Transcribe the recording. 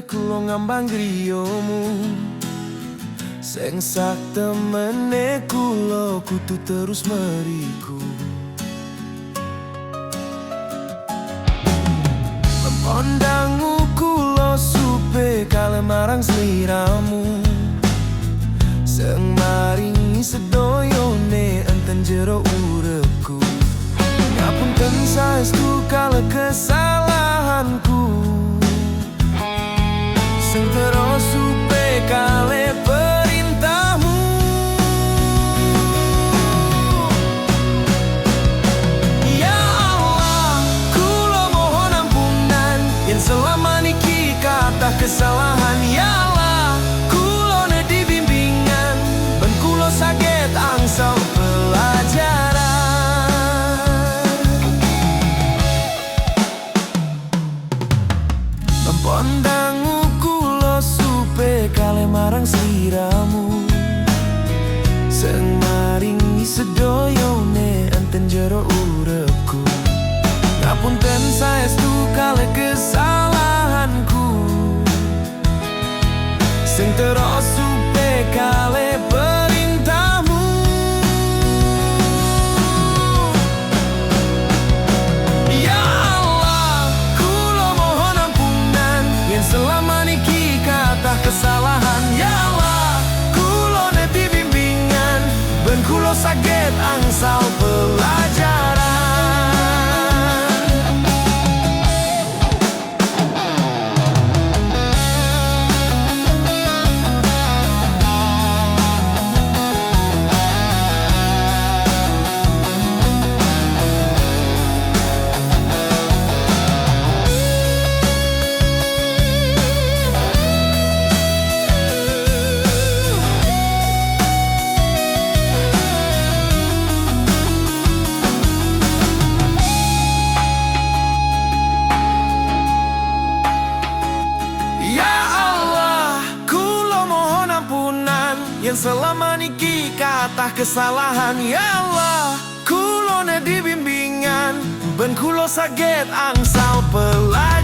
kulo ngambang griyomu. Sing sak temene kulo kudu terus meriku. Memondangmu kulo supe kale marang sliramu. Sing maringi sedoyone enten jero urepku. Ngapunten saestu kale kesalahanku. Sing terus supe kale perintahmu. Ya Allah, kulo mohon ampunan yen selama niki kathah kesalahan. Ya Allah, kulo ne dibimbingan ben kulo saged angsal pelajaran. Mempondangmu kulo supe kale marang sliramu. Sing maringi sedoyone enten jero urepku. Ngapunten saestu kale kesalahanku. Sing terus supe kale perintahmu. Ya Allah, kulo mohon ampunan yen selama niki kathah kesalahan. Ya Allah, kulo ne bimbingan ben kulo saged angsal pelajaran. Yen selama niki kathah kesalahan. Ya Allah, kulo ne dibimbingan ben kulo saged angsal pelajaran.